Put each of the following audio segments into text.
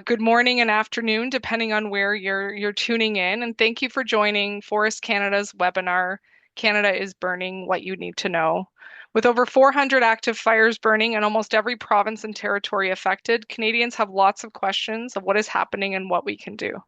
Good morning and afternoon, depending on where you're tuning in. And thank you for joining Forest Canada's webinar, Canada is Burning: What You Need to Know. With over 400 active fires burning in almost every province and territory affected, Canadians have lots of questions of what is happening and what we can do.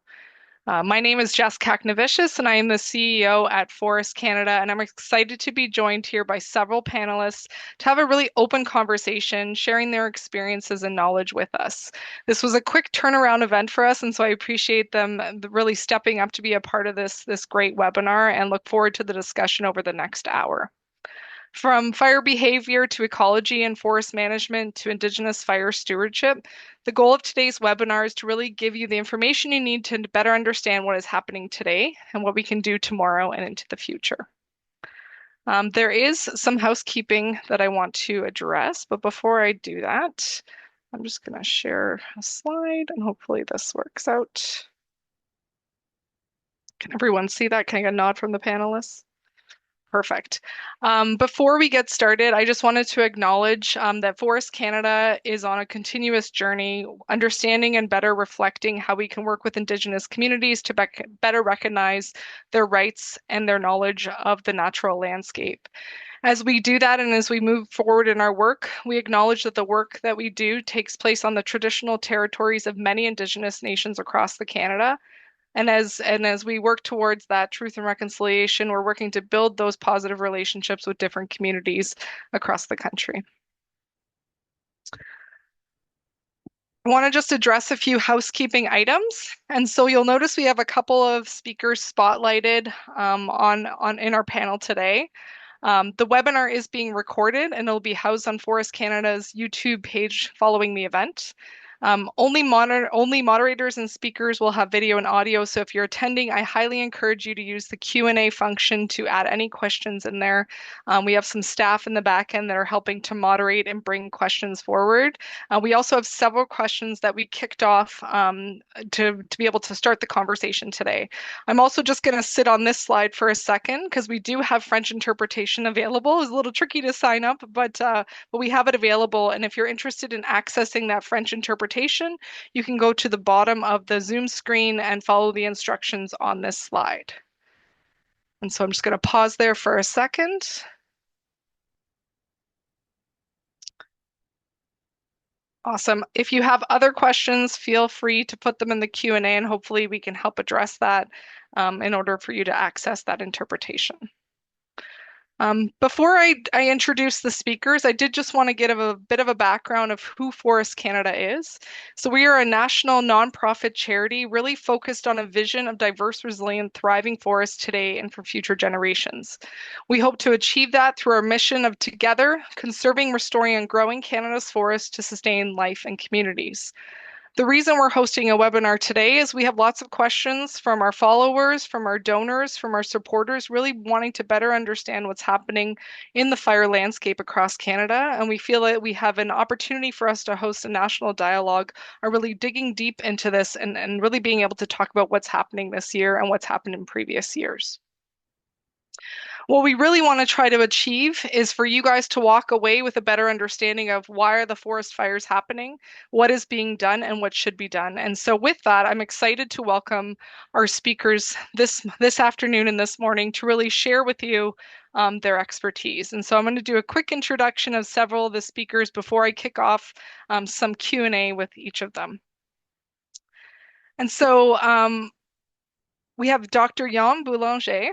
My name is Jess Kaknevicius, and I am the CEO at Forest Canada, and I'm excited to be joined here by several panelists to have a really open conversation, sharing their experiences and knowledge with us. This was a quick turnaround event for us, and so I appreciate them really stepping up to be a part of this great webinar and look forward to the discussion over the next hour. From fire behavior to ecology and forest management to Indigenous fire stewardship, the goal of today's webinar is to really give you the information you need to better understand what is happening today and what we can do tomorrow and into the future. There is some housekeeping that I want to address, but before I do that, I'm just going to share a slide and hopefully this works out. Can everyone see that? Can I get a nod from the panelists? Perfect. Before we get started, I just wanted to acknowledge that Forest Canada is on a continuous journey, understanding and better reflecting how we can work with Indigenous communities to better recognize their rights and their knowledge of the natural landscape. As we do that and as we move forward in our work, we acknowledge that the work that we do takes place on the traditional territories of many Indigenous nations across the Canada. And as we work towards that truth and reconciliation, we're working to build those positive relationships with different communities across the country. I want to just address a few housekeeping items. And so you'll notice we have a couple of speakers spotlighted in our panel today. The webinar is being recorded and it'll be housed on Forest Canada's YouTube page following the event. Only moderators and speakers will have video and audio. So if you're attending, I highly encourage you to use the Q&A function to add any questions in there. We have some staff in the back end that are helping to moderate and bring questions forward. We also have several questions that we kicked off to be able to start the conversation today. I'm also just going to sit on this slide for a second because we do have French interpretation available. It's a little tricky to sign up, but we have it available. And if you're interested in accessing that French interpretation, you can go to the bottom of the Zoom screen and follow the instructions on this slide. And so I'm just going to pause there for a second. Awesome. If you have other questions, feel free to put them in the Q&A and hopefully we can help address that in order for you to access that interpretation. Before I introduce the speakers, I did just want to give a bit of a background of who Forest Canada is. So we are a national nonprofit charity really focused on a vision of diverse, resilient, thriving forests today and for future generations. We hope to achieve that through our mission of together, conserving, restoring, and growing Canada's forests to sustain life and communities. The reason we're hosting a webinar today is we have lots of questions from our followers, from our donors, from our supporters, really wanting to better understand what's happening in the fire landscape across Canada. And we feel that we have an opportunity for us to host a national dialogue, are really digging deep into this and really being able to talk about what's happening this year and what's happened in previous years. What we really want to try to achieve is for you guys to walk away with a better understanding of why are the forest fires happening, what is being done, and what should be done. And so with that, I'm excited to welcome our speakers this afternoon and this morning to really share with you their expertise. And so I'm going to do a quick introduction of several of the speakers before I kick off some Q&A with each of them. And so we have Dr. Jan Boulanger,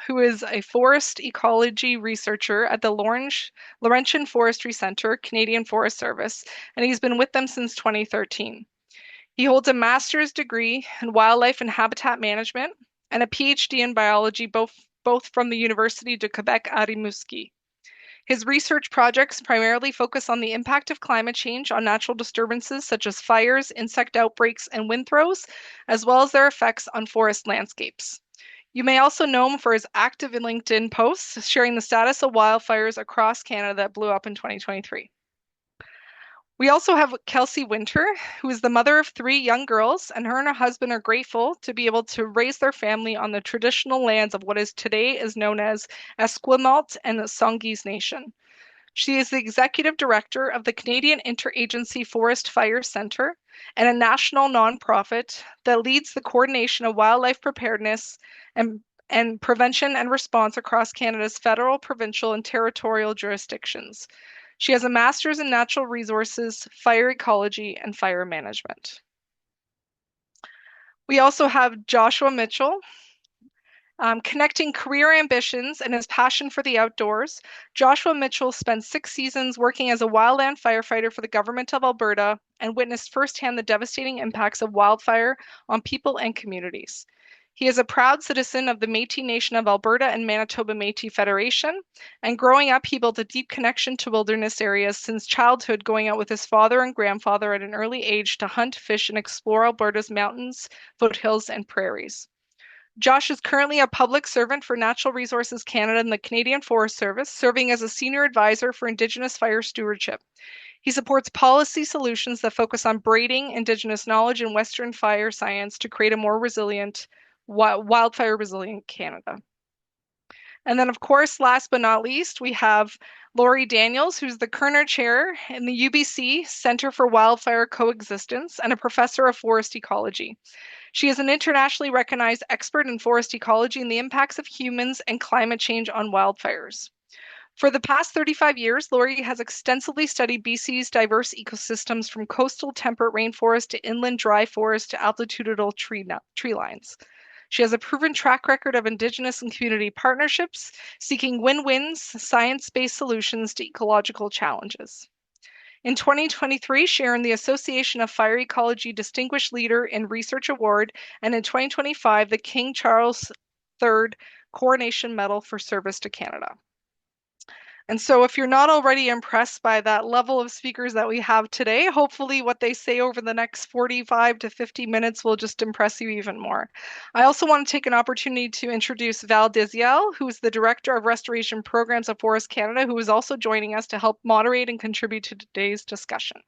who is a forest ecology researcher at the Laurentian Forestry Centre, Canadian Forest Service, and he's been with them since 2013. He holds a master's degree in wildlife and habitat management and a PhD in biology, both from the University de Quebec à Rimouski. His research projects primarily focus on the impact of climate change on natural disturbances such as fires, insect outbreaks, and wind throws, as well as their effects on forest landscapes. You may also know him for his active LinkedIn posts sharing the status of wildfires across Canada that blew up in 2023. We also have Kelsey Winter, who is the mother of 3 young girls, and her husband are grateful to be able to raise their family on the traditional lands of what is today is known as Esquimalt and Songhees Nation. She is the executive director of the Canadian Interagency Forest Fire Centre, and a national nonprofit that leads the coordination of wildlife preparedness and, and prevention and response across Canada's federal, provincial, and territorial jurisdictions. She has a master's in natural resources, fire ecology, and fire management. We also have Joshua Mitchell. Connecting career ambitions and his passion for the outdoors, Joshua Mitchell spent 6 seasons working as a wildland firefighter for the government of Alberta and witnessed firsthand the devastating impacts of wildfire on people and communities. He is a proud citizen of the Métis Nation of Alberta and Manitoba Métis Federation, and growing up, he built a deep connection to wilderness areas since childhood, going out with his father and grandfather at an early age to hunt, fish, and explore Alberta's mountains, foothills, and prairies. Josh is currently a public servant for Natural Resources Canada and the Canadian Forest Service, serving as a senior advisor for Indigenous fire stewardship. He supports policy solutions that focus on braiding Indigenous knowledge and Western fire science to create a more resilient, wildfire resilient Canada. And then, of course, last but not least, we have Laurie Daniels, who's the Kerner Chair in the UBC Center for Wildfire Coexistence and a professor of forest ecology. She is an internationally recognized expert in forest ecology and the impacts of humans and climate change on wildfires. For the past 35 years, Laurie has extensively studied BC's diverse ecosystems from coastal temperate rainforest to inland dry forest to altitudinal tree lines. She has a proven track record of Indigenous and community partnerships, seeking win-wins, science-based solutions to ecological challenges. In 2023, she earned the Association of Fire Ecology Distinguished Leader in Research Award, and in 2025, the King Charles III Coronation Medal for Service to Canada. And so if you're not already impressed by that level of speakers that we have today, hopefully what they say over the next 45 to 50 minutes will just impress you even more. I also want to take an opportunity to introduce Val Diziel, who's the Director of Restoration Programs of Forest Canada, who is also joining us to help moderate and contribute to today's discussion.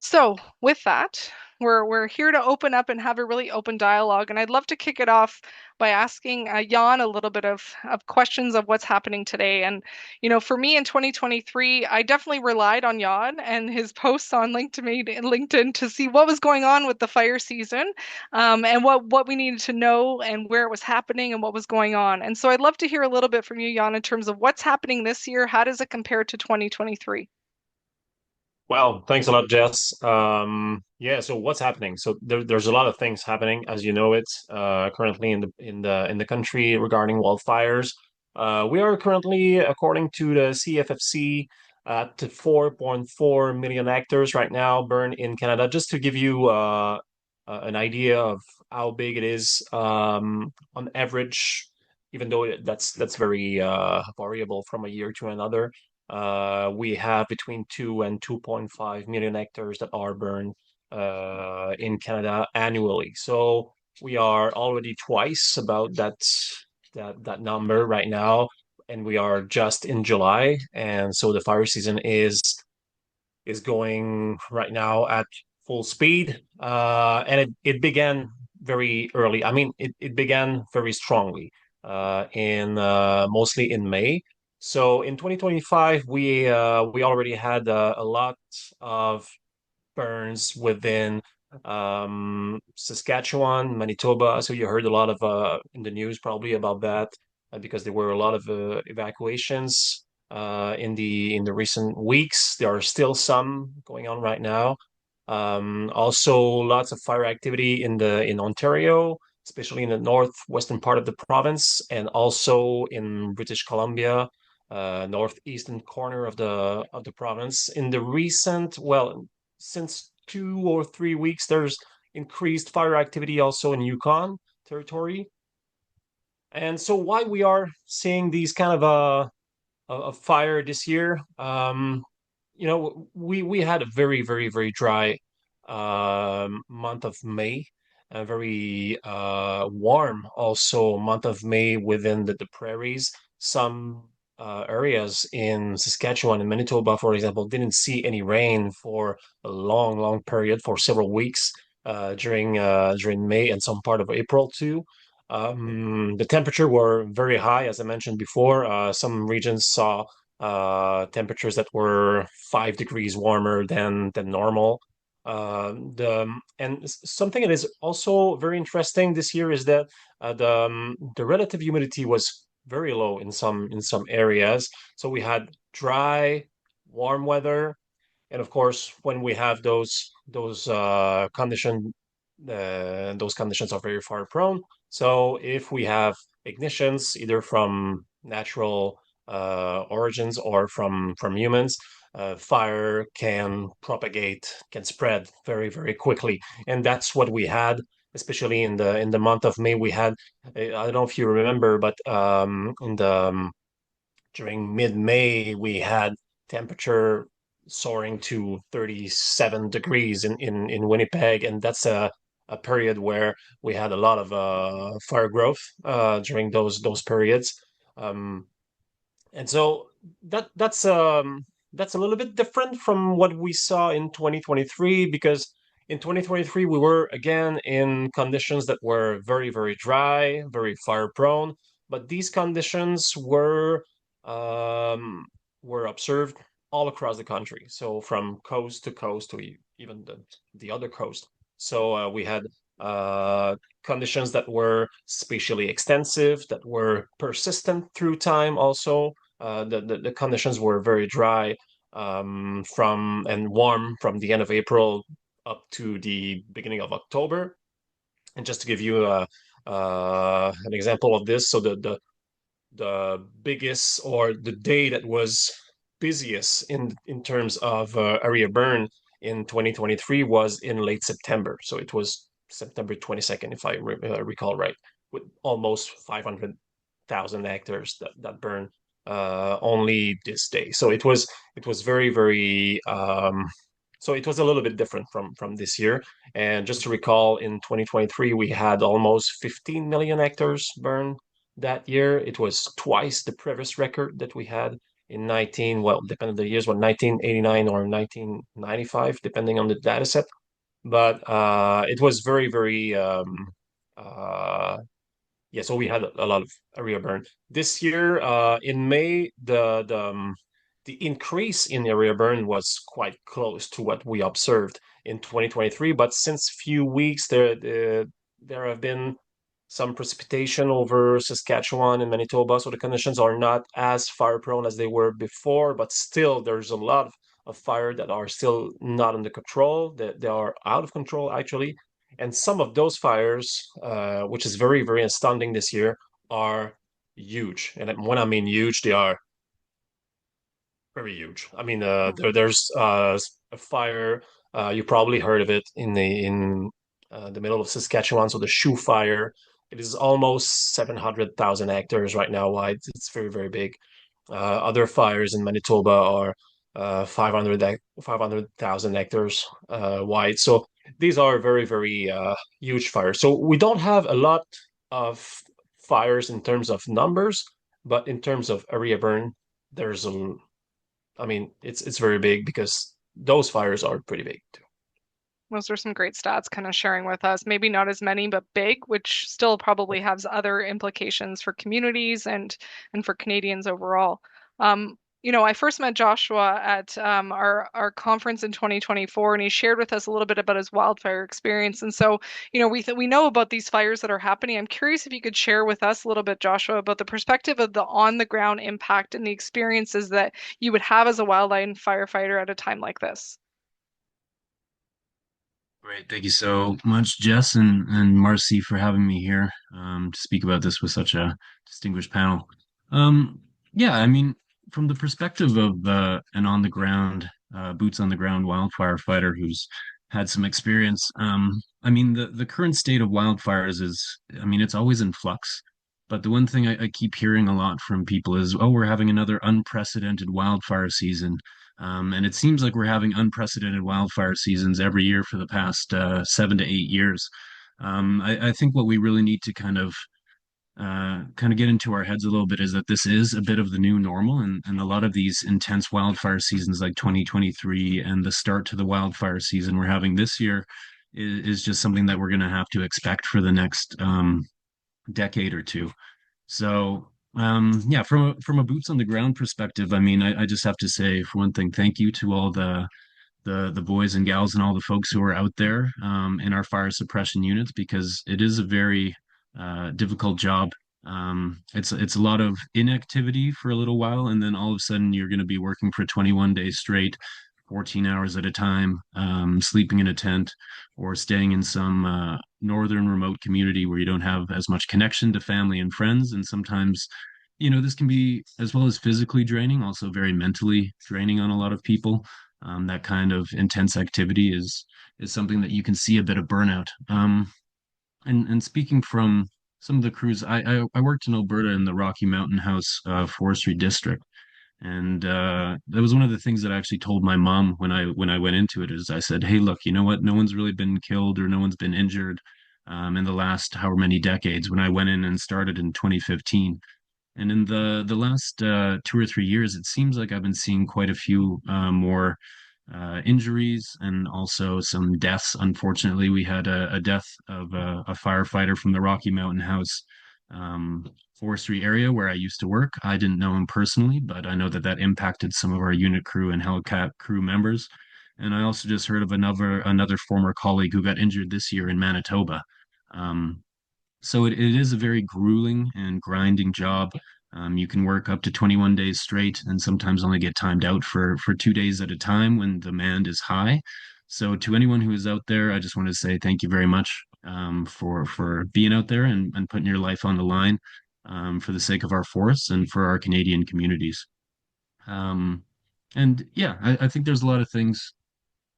So with that, we're here to open up and have a really open dialogue. And I'd love to kick it off by asking Jan a little bit of questions of what's happening today. And, you know, for me in 2023, I definitely relied on Jan and his posts on LinkedIn to see what was going on with the fire season, and what we needed to know and where it was happening and what was going on. And so I'd love to hear a little bit from you, Jan, in terms of what's happening this year. How does it compare to 2023? Well, thanks a lot, Jess. Yeah, so what's happening? So there's a lot of things happening, as you know it, currently in the country regarding wildfires. We are currently, according to the CFFC, at 4.4 million hectares right now burned in Canada. Just to give you an idea of how big it is, on average, even though that's very variable from a year to another. We have between 2 and 2.5 million hectares that are burned in Canada annually. So we are already twice about that number right now, and we are just in July, and so the fire season is going right now at full speed. And it began very early. I mean, it began very strongly in mostly in May. So in 2025, we already had a lot of burns within Saskatchewan, Manitoba. So you heard a lot of in the news probably about that, because there were a lot of evacuations in the recent weeks. There are still some going on right now. Also, lots of fire activity in Ontario, especially in the northwestern part of the province, and also in British Columbia, northeastern corner of the province. In the recent, well, since 2 or 3 weeks, there's increased fire activity also in Yukon territory. And so why we are seeing these kind of fire this year, we had a very, very, very dry month of May, a very warm also month of May within the prairies. Some areas in Saskatchewan and Manitoba, for example, didn't see any rain for a long, long period, for several weeks during May and some part of April too. The temperature were very high, as I mentioned before. Some regions saw temperatures that were 5 degrees warmer than normal. Something that is also very interesting this year is that the relative humidity was very low in some areas. So we had dry, warm weather, and of course, when we have those conditions are very fire prone. So if we have ignitions, either from natural origins or from humans, fire can propagate, can spread very, very quickly, and that's what we had. Especially in the month of May, we had I don't know if you remember, but in the during mid-May, we had temperature soaring to 37 degrees in Winnipeg, and that's a period where we had a lot of fire growth during those periods. Um, and so that's a little bit different from what we saw in 2023 because in 2023 we were again in conditions that were very, very dry, very fire prone, but these conditions um, were observed all across the country. So from coast to coast to even the other coast. So we had conditions that were spatially extensive, that were persistent through time also. The conditions were very dry from and warm from the end of April up to the beginning of October. And just to give you an example of this, so the biggest or the day that was busiest in terms of area burn in 2023 was in late September. So it was September 22nd, if I recall right, with almost 500,000 hectares that burned only this day. So it was very, very so it was a little bit different from this year. And just to recall, in 2023 we had almost 15 million hectares burned that year. It was twice the previous record that we had in 19, well, depending on the years, what 1989 or 1995, depending on the data set. But it was very, very uh, yeah, so we had a lot of area burn. This year, in May, the increase in area burn was quite close to what we observed in 2023. But since few weeks, there have been some precipitation over Saskatchewan and Manitoba, so the conditions are not as fire prone as they were before. But still, there's a lot of fire that are still not under control. That they are out of control actually, and some of those fires, which is very, very astounding this year, are huge. And when I mean huge, they are very huge. I mean, there's a fire. You probably heard of it in the middle of Saskatchewan. So the Shoe Fire. It is almost 700,000 hectares right now wide. It's very, very big. Other fires in Manitoba are 500,000 hectares wide. So these are very, very huge fires. So we don't have a lot of fires in terms of numbers, but in terms of area burn, there's a, I mean, it's very big because those fires are pretty big too. Those are some great stats kind of sharing with us. Maybe not as many, but big, which still probably has other implications for communities and for Canadians overall. I first met Joshua at our conference in 2024, and he shared with us a little bit about his wildfire experience. And so, we know about these fires that are happening. I'm curious if you could share with us a little bit, Joshua, about the perspective of the on the ground impact and the experiences that you would have as a wildland firefighter at a time like this. Great. Thank you so much, Jess and Marcy, for having me here to speak about this with such a distinguished panel. Um, yeah, I mean, from the perspective of an on the ground, boots on the ground wildfire fighter who's had some experience, I mean, the current state of wildfires is, I mean, it's always in flux. But the one thing I keep hearing a lot from people is, oh, we're having another unprecedented wildfire season. And it seems like we're having unprecedented wildfire seasons every year for the past 7 to 8 years. I think what we really need to kind of get into our heads a little bit is that this is a bit of the new normal, and a lot of these intense wildfire seasons like 2023 and the start to the wildfire season we're having this year is just something that we're going to have to expect for the next decade or two. So, yeah, from a boots on the ground perspective, I mean, I just have to say, for one thing, thank you to all the boys and gals and all the folks who are out there in our fire suppression units, because it is a very difficult job. It's a lot of inactivity for a little while, and then all of a sudden you're going to be working for 21 days straight, 14 hours at a time, sleeping in a tent or staying in some northern remote community where you don't have as much connection to family and friends. And sometimes, this can be, as well as physically draining, also very mentally draining on a lot of people. That kind of intense activity is something that you can see a bit of burnout. And speaking from some of the crews, I worked in Alberta in the Rocky Mountain House Forestry District, and that was one of the things that I actually told my mom when I went into it. Is I said, hey, look, you know what? No one's really been killed or no one's been injured in the last however many decades. When I went in and started in 2015. And in the last 2 or 3 years, it seems like I've been seeing quite a few more injuries and also some deaths. Unfortunately, we had a death of a firefighter from the Rocky Mountain House forestry area where I used to work. I didn't know him personally, but I know that that impacted some of our unit crew and Hellcat crew members. And I also just heard of another former colleague who got injured this year in Manitoba. Um, so it is a very grueling and grinding job. You can work up to 21 days straight and sometimes only get timed out for 2 days at a time when demand is high. So to anyone who is out there, I just want to say thank you very much for being out there and putting your life on the line for the sake of our forests and for our Canadian communities. Um, and yeah, I think there's a lot of things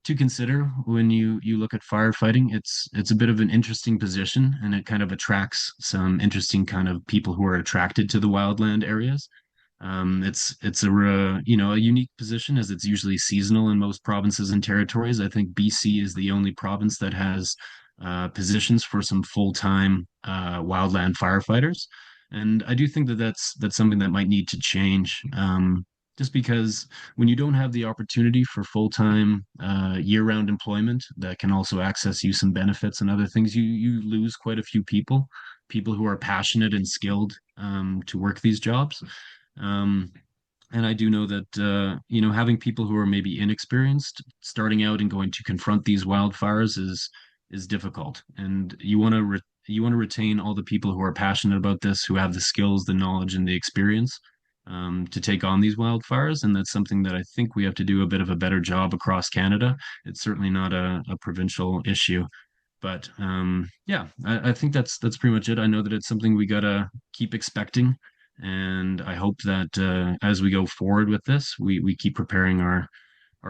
to consider when you look at firefighting. It's a bit of an interesting position, and it kind of attracts some interesting kind of people who are attracted to the wildland areas. It's a unique position as it's usually seasonal in most provinces and territories. I think BC is the only province that has positions for some full-time wildland firefighters, and I do think that that's something that might need to change. Just because when you don't have the opportunity for full-time year-round employment that can also access you some benefits and other things, you lose quite a few people who are passionate and skilled to work these jobs. Um, and I do know that having people who are maybe inexperienced starting out and going to confront these wildfires is difficult. And you want to retain all the people who are passionate about this, who have the skills, the knowledge, and the experience to take on these wildfires. And that's something that I think we have to do a bit of a better job across Canada. It's certainly not a provincial issue. But yeah, I think that's pretty much it. I know that it's something we gotta keep expecting, and I hope that as we go forward with this, we keep preparing our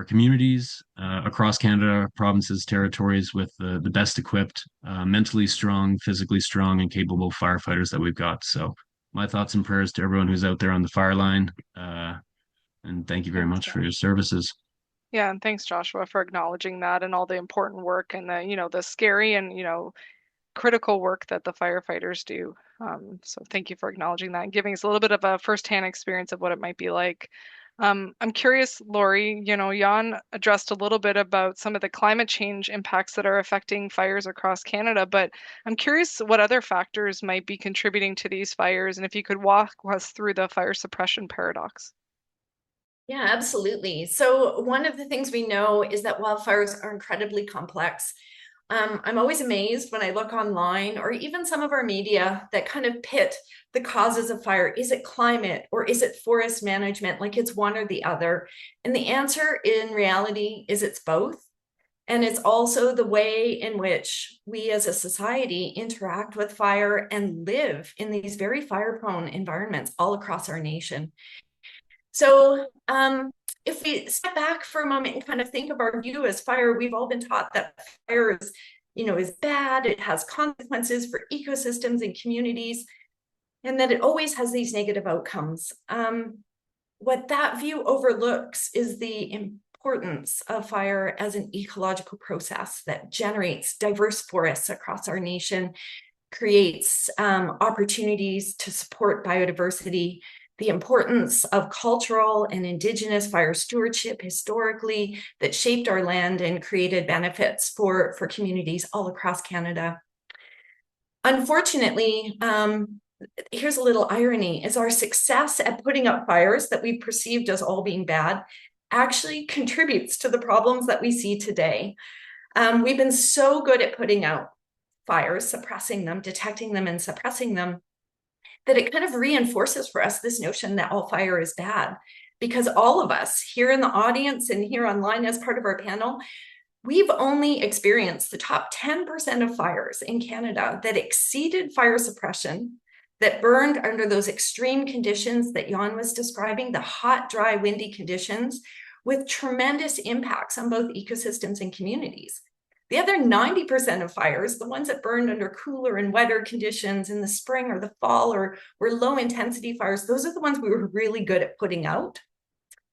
communities across Canada, provinces, territories with the best equipped, mentally strong, physically strong, and capable firefighters that we've got. So my thoughts and prayers to everyone who's out there on the fire line, and thank you very Thanks, much for your Josh. services. Yeah, and thanks, Joshua, for acknowledging that and all the important work and the scary and, critical work that the firefighters do. So thank you for acknowledging that and giving us a little bit of a firsthand experience of what it might be like. I'm curious, Lori, Jan addressed a little bit about some of the climate change impacts that are affecting fires across Canada, but I'm curious what other factors might be contributing to these fires, and if you could walk us through the fire suppression paradox. Yeah, absolutely. So one of the things we know is that wildfires are incredibly complex. I'm always amazed when I look online or even some of our media that kind of pit the causes of fire. Is it climate or is it forest management? Like it's one or the other. And the answer in reality is it's both. And it's also the way in which we as a society interact with fire and live in these very fire-prone environments all across our nation. So if we step back for a moment and kind of think of our view as fire, we've all been taught that fire is bad, it has consequences for ecosystems and communities, and that it always has these negative outcomes. What that view overlooks is the importance of fire as an ecological process that generates diverse forests across our nation, creates opportunities to support biodiversity, the importance of cultural and Indigenous fire stewardship historically that shaped our land and created benefits for communities all across Canada. Unfortunately, here's a little irony, is our success at putting out fires that we perceived as all being bad actually contributes to the problems that we see today. We've been so good at putting out fires, suppressing them, detecting them and suppressing them, that it kind of reinforces for us this notion that all fire is bad. Because all of us here in the audience and here online as part of our panel, we've only experienced the top 10% of fires in Canada that exceeded fire suppression, that burned under those extreme conditions that Jan was describing, the hot, dry, windy conditions, with tremendous impacts on both ecosystems and communities. The other 90% of fires, the ones that burned under cooler and wetter conditions in the spring or the fall, or were low intensity fires, those are the ones we were really good at putting out.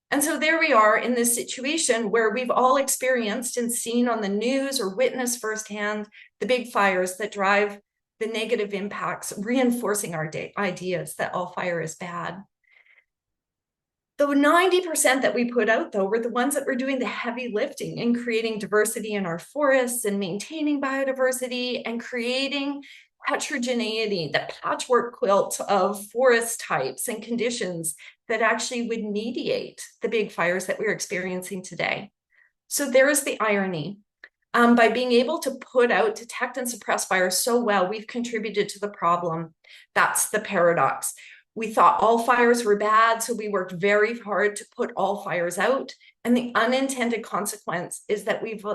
And so there we are in this situation where we've all experienced and seen on the news or witnessed firsthand the big fires that drive the negative impacts, reinforcing our ideas that all fire is bad. The 90% that we put out, though, were the ones that were doing the heavy lifting in creating diversity in our forests and maintaining biodiversity and creating heterogeneity, the patchwork quilt of forest types and conditions that actually would mediate the big fires that we're experiencing today. So there is the irony. By being able to put out, detect, and suppress fires so well, we've contributed to the problem. That's the paradox. We thought all fires were bad, so we worked very hard to put all fires out. And the unintended consequence is that we've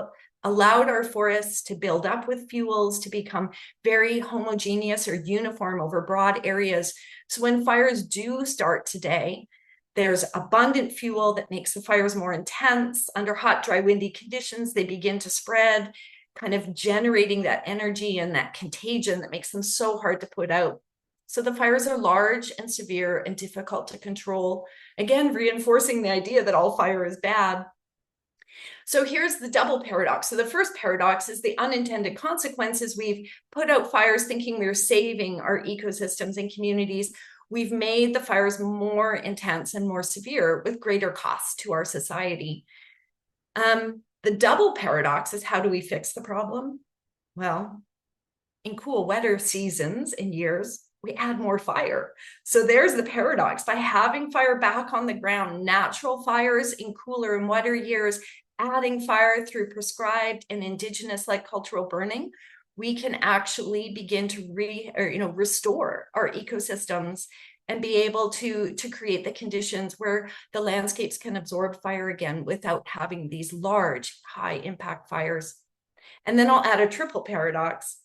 allowed our forests to build up with fuels, to become very homogeneous or uniform over broad areas. So when fires do start today, there's abundant fuel that makes the fires more intense. Under hot, dry, windy conditions, they begin to spread, kind of generating that energy and that contagion that makes them so hard to put out. So the fires are large and severe and difficult to control, again, reinforcing the idea that all fire is bad. So here's the double paradox. So the first paradox is the unintended consequences. We've put out fires thinking we're saving our ecosystems and communities. We've made the fires more intense and more severe with greater costs to our society. The double paradox is, how do we fix the problem? Well, in cool weather seasons and years, we add more fire. So there's the paradox. By having fire back on the ground, natural fires in cooler and wetter years, adding fire through prescribed and Indigenous-like cultural burning, we can actually begin to restore our ecosystems and be able to create the conditions where the landscapes can absorb fire again without having these large, high-impact fires. And then I'll add a triple paradox.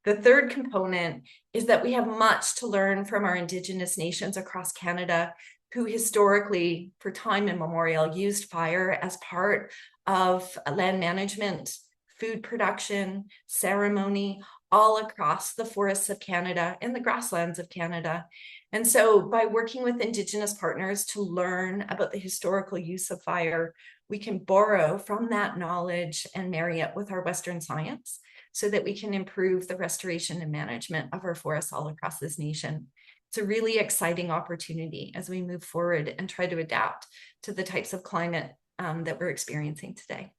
The third component is that we have much to learn from our Indigenous nations across Canada, who historically, for time immemorial, used fire as part of land management, food production, ceremony, all across the forests of Canada and the grasslands of Canada. And so by working with Indigenous partners to learn about the historical use of fire, we can borrow from that knowledge and marry it with our Western science so that we can improve the restoration and management of our forests all across this nation. It's a really exciting opportunity as we move forward and try to adapt to the types of climate that we're experiencing today.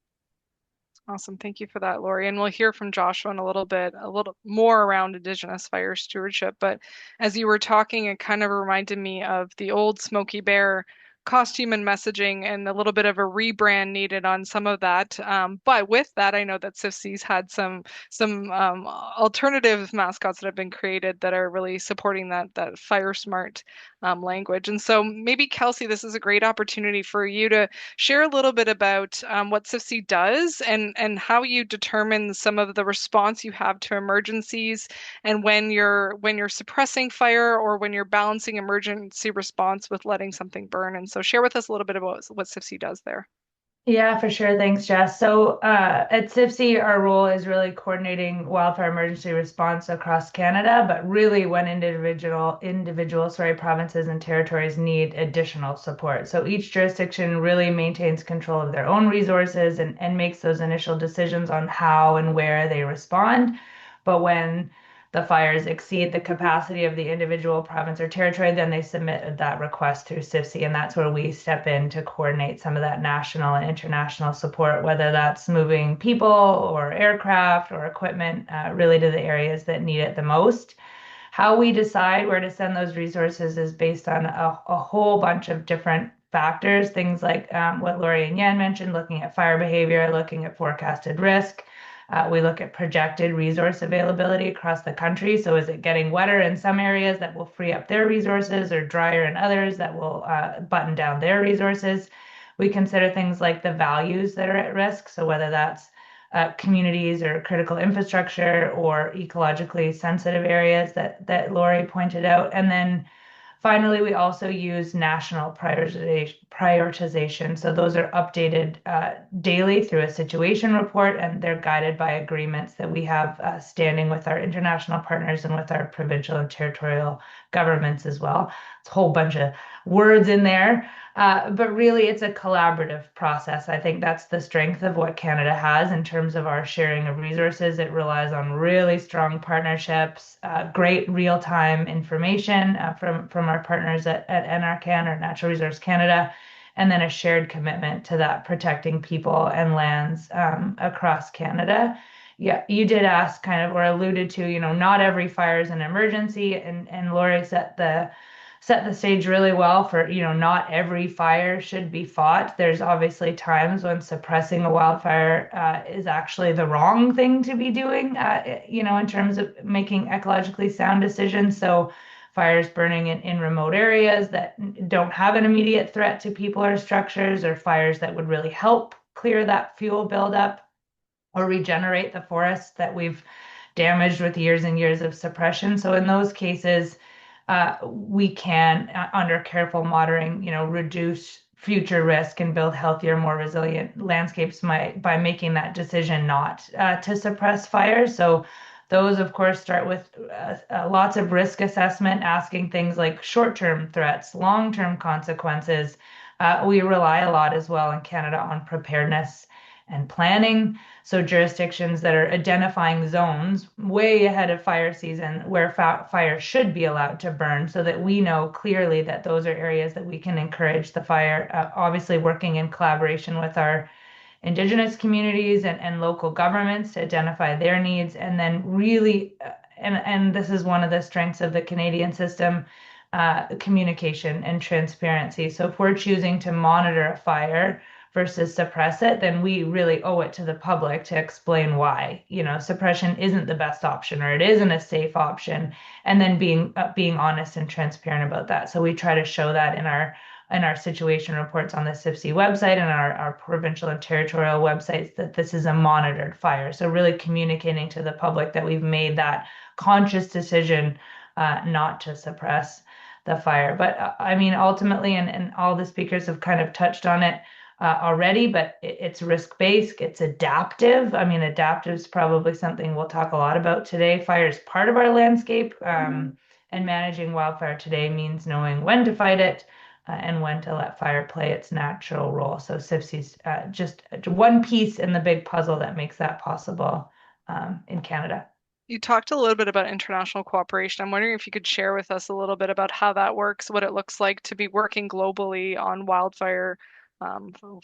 Awesome. Thank you for that, Lori. And we'll hear from Joshua in a little more around Indigenous fire stewardship. But as you were talking, it kind of reminded me of the old Smokey Bear costume and messaging, and a little bit of a rebrand needed on some of that. But with that, I know that CIFC's had some alternative mascots that have been created that are really supporting that fire smart language. And so maybe, Kelsey, this is a great opportunity for you to share a little bit about what CIFC does and how you determine some of the response you have to emergencies, and when you're suppressing fire or when you're balancing emergency response with letting something burn. And so share with us a little bit about what CIFC does there. Yeah, for sure. Thanks, Jess. So at CIFC, our role is really coordinating wildfire emergency response across Canada, but really when individual provinces and territories need additional support. So each jurisdiction really maintains control of their own resources and makes those initial decisions on how and where they respond. But when the fires exceed the capacity of the individual province or territory, then they submit that request through CIFC, and that's where we step in to coordinate some of that national and international support, whether that's moving people or aircraft or equipment really to the areas that need it the most. How we decide where to send those resources is based on a whole bunch of different factors, things like what Lori and Yan mentioned, looking at fire behavior, looking at forecasted risk. We look at projected resource availability across the country. So is it getting wetter in some areas that will free up their resources, or drier in others that will button down their resources? We consider things like the values that are at risk. So whether that's communities or critical infrastructure or ecologically sensitive areas that Lori pointed out. And then finally, we also use national prioritization. So those are updated daily through a situation report, and they're guided by agreements that we have standing with our international partners and with our provincial and territorial governments as well. It's a whole bunch of words in there. But really, it's a collaborative process. I think that's the strength of what Canada has in terms of our sharing of resources. It relies on really strong partnerships, great real-time information from our partners at NRCan, or Natural Resource Canada, and then a shared commitment to that protecting people and lands across Canada. Yeah, you did ask kind of, or alluded to, not every fire is an emergency, and Lori set the stage really well for, not every fire should be fought. There's obviously times when suppressing a wildfire is actually the wrong thing to be doing, in terms of making ecologically sound decisions. So fires burning in remote areas that don't have an immediate threat to people or structures, or fires that would really help clear that fuel buildup or regenerate the forests that we've damaged with years and years of suppression. So in those cases, we can, under careful monitoring, reduce future risk and build healthier, more resilient landscapes by making that decision not to suppress fires. So those, of course, start with lots of risk assessment, asking things like short-term threats, long-term consequences. We rely a lot as well in Canada on preparedness and planning. So jurisdictions that are identifying zones way ahead of fire season where fire should be allowed to burn, so that we know clearly that those are areas that we can encourage the fire, obviously working in collaboration with our Indigenous communities and local governments to identify their needs. And then really, and this is one of the strengths of the Canadian system, communication and transparency. So if we're choosing to monitor a fire versus suppress it, then we really owe it to the public to explain why, suppression isn't the best option, or it isn't a safe option, and then being honest and transparent about that. So we try to show that in our situation reports on the CIFC website and our provincial and territorial websites, that this is a monitored fire. So really communicating to the public that we've made that conscious decision not to suppress the fire. But I mean, ultimately, and all the speakers have kind of touched on it already, but it's risk-based, it's adaptive. I mean, adaptive is probably something we'll talk a lot about today. Fire is part of our landscape, and managing wildfire today means knowing when to fight it and when to let fire play its natural role. So CIFC's just one piece in the big puzzle that makes that possible in Canada. You talked a little bit about international cooperation. I'm wondering if you could share with us a little bit about how that works, what it looks like to be working globally on wildfire,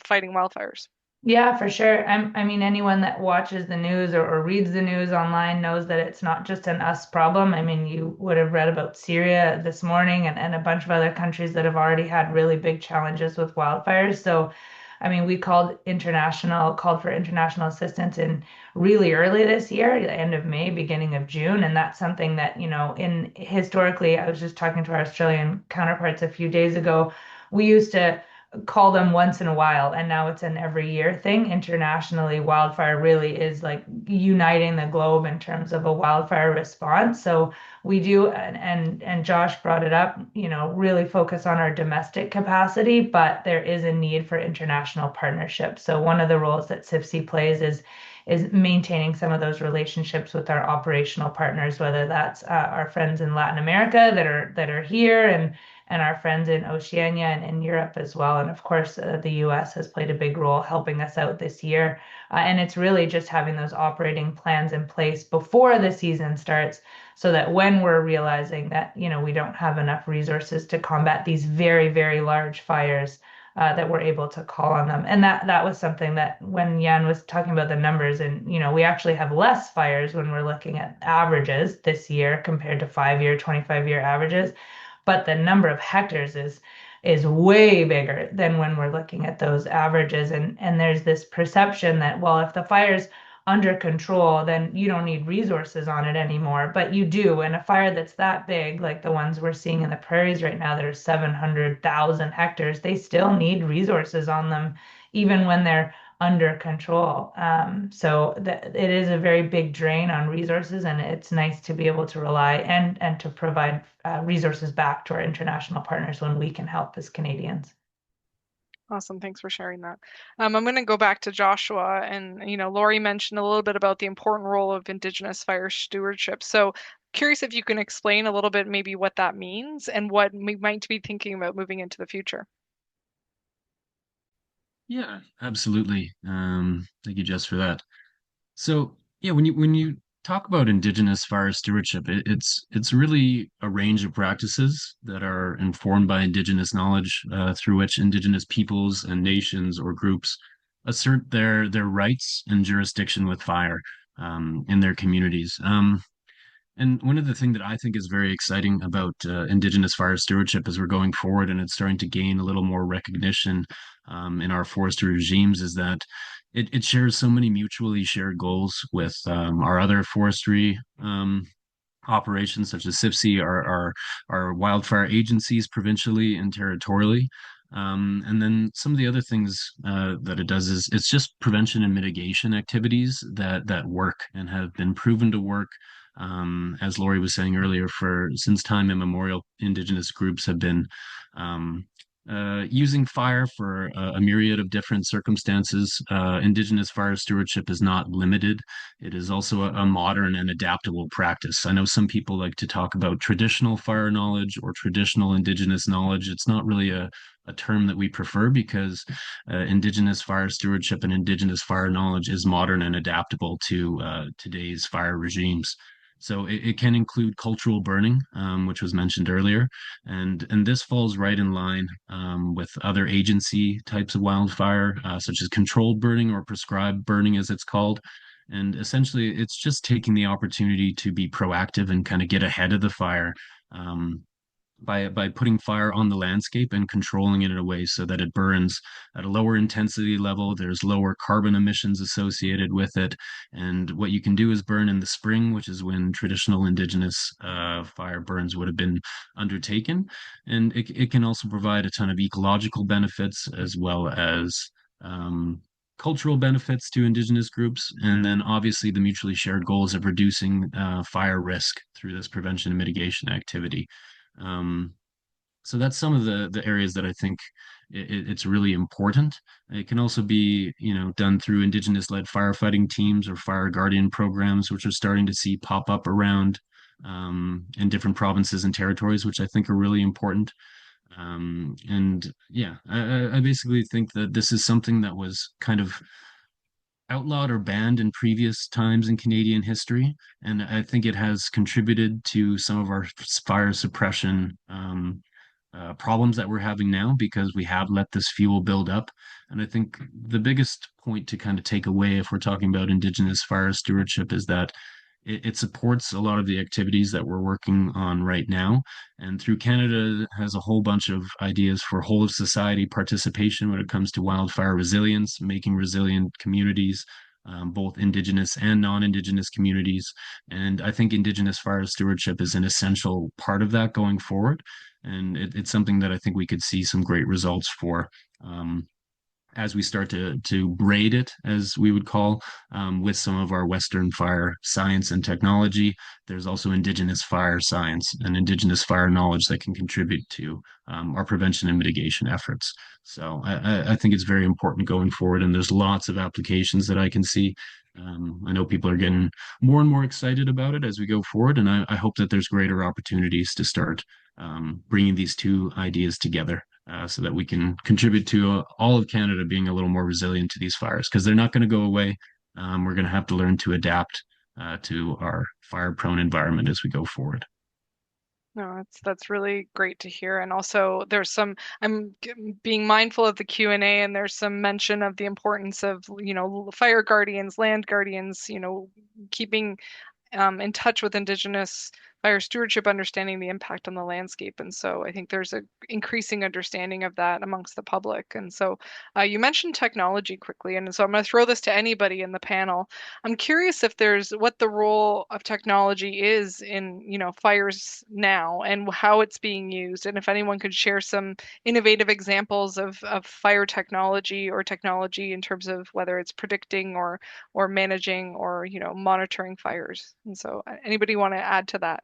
fighting wildfires. Yeah, for sure. I mean, anyone that watches the news or reads the news online knows that it's not just an us problem. I mean, you would have read about Syria this morning and a bunch of other countries that have already had really big challenges with wildfires. So, I mean, we called for international assistance in really early this year, the end of May, beginning of June. And that's something that, historically, I was just talking to our Australian counterparts a few days ago. We used to call them once in a while, and now it's an every year thing. Internationally, wildfire really is like uniting the globe in terms of a wildfire response. So we do, and Josh brought it up, really focus on our domestic capacity, but there is a need for international partnerships. So one of the roles that CIFC plays is maintaining some of those relationships with our operational partners, whether that's our friends in Latin America that are here, and our friends in Oceania and in Europe as well. And of course, the US has played a big role helping us out this year. And it's really just having those operating plans in place before the season starts, so that when we're realizing that, we don't have enough resources to combat these very, very large fires, that we're able to call on them. And that was something that when Jan was talking about the numbers, and, we actually have less fires when we're looking at averages this year compared to 5-year, 25-year averages. But the number of hectares is is way bigger than when we're looking at those averages. And there's this perception that, well, if the fire's under control, then you don't need resources on it anymore. But you do. And a fire that's that big, like the ones we're seeing in the prairies right now, that are 700,000 hectares, they still need resources on them, even when they're under control. So it is a very big drain on resources, and it's nice to be able to rely and to provide resources back to our international partners when we can help as Canadians. Awesome. Thanks for sharing that. I'm going to go back to Joshua, and Lori mentioned a little bit about the important role of Indigenous fire stewardship. So curious if you can explain a little bit maybe what that means and what we might be thinking about moving into the future. Yeah, absolutely. Thank you, Jess, for that. So yeah, when you talk about Indigenous fire stewardship, it's really a range of practices that are informed by Indigenous knowledge, through which Indigenous peoples and nations or groups assert their rights and jurisdiction with fire, in their communities. And one of the things that I think is very exciting about Indigenous fire stewardship as we're going forward, and it's starting to gain a little more recognition in our forestry regimes, is that it shares so many mutually shared goals with our other forestry operations, such as SIFC, our wildfire agencies provincially and territorially. And then some of the other things that it does is it's just prevention and mitigation activities that work and have been proven to work. As Lori was saying earlier, for since time immemorial, Indigenous groups have been using fire for a myriad of different circumstances. Indigenous fire stewardship is not limited. It is also a modern and adaptable practice. I know some people like to talk about traditional fire knowledge or traditional Indigenous knowledge. It's not really a term that we prefer, because Indigenous fire stewardship and Indigenous fire knowledge is modern and adaptable to today's fire regimes. So it can include cultural burning, which was mentioned earlier, and this falls right in line with other agency types of wildfire, such as controlled burning or prescribed burning, as it's called. And essentially, it's just taking the opportunity to be proactive and kind of get ahead of the fire, um, by putting fire on the landscape and controlling it in a way so that it burns at a lower intensity level. There's lower carbon emissions associated with it. And what you can do is burn in the spring, which is when traditional Indigenous fire burns would have been undertaken. And it can also provide a ton of ecological benefits, as well as cultural benefits to Indigenous groups. And then obviously the mutually shared goals of reducing fire risk through this prevention and mitigation activity. Um, so that's some of the areas that I think it's really important. It can also be, done through Indigenous-led firefighting teams or fire guardian programs, which are starting to see pop up around in different provinces and territories, which I think are really important. And yeah, I basically think that this is something that was kind of outlawed or banned in previous times in Canadian history, and I think it has contributed to some of our fire suppression problems that we're having now, because we have let this fuel build up. And I think the biggest point to kind of take away, if we're talking about Indigenous fire stewardship, is that it supports a lot of the activities that we're working on right now. And through Canada has a whole bunch of ideas for whole of society participation when it comes to wildfire resilience, making resilient communities, both Indigenous and non-Indigenous communities. And I think Indigenous fire stewardship is an essential part of that going forward. And it's something that I think we could see some great results for. As we start to braid it, as we would call, with some of our Western fire science and technology. There's also Indigenous fire science and Indigenous fire knowledge that can contribute to our prevention and mitigation efforts. So I think it's very important going forward, and there's lots of applications that I can see. I know people are getting more and more excited about it as we go forward, and I hope that there's greater opportunities to start bringing these two ideas together, so that we can contribute to all of Canada being a little more resilient to these fires, because they're not going to go away. We're going to have to learn to adapt to our fire-prone environment as we go forward. No, that's really great to hear. And also there's some, being mindful of the Q&A, and there's some mention of the importance of, fire guardians, land guardians, keeping in touch with Indigenous fire stewardship, understanding the impact on the landscape. And so I think there's a increasing understanding of that amongst the public. And so you mentioned technology quickly, and so I'm going to throw this to anybody in the panel. I'm curious if there's what the role of technology is in, fires now and how it's being used, and if anyone could share some innovative examples of fire technology or technology in terms of whether it's predicting or managing or monitoring fires. And so anybody want to add to that?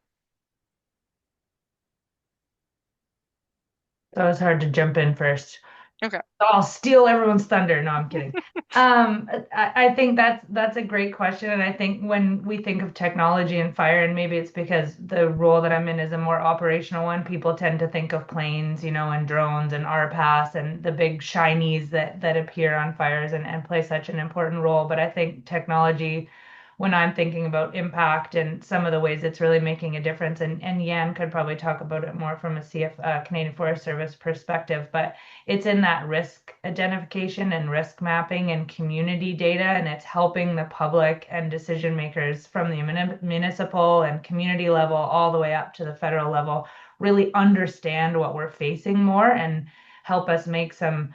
That was hard to jump in first. Okay. I'll steal everyone's thunder. No, I'm kidding. I think that's a great question. And I think when we think of technology and fire, and maybe it's because the role that I'm in is a more operational one, people tend to think of planes, and drones and RPAS and the big shinies that appear on fires and play such an important role. But I think technology, when I'm thinking about impact and some of the ways it's really making a difference, and Yan could probably talk about it more from a Canadian Forest Service perspective, but it's in that risk identification and risk mapping and community data, and it's helping the public and decision makers from the municipal and community level all the way up to the federal level really understand what we're facing more and help us make some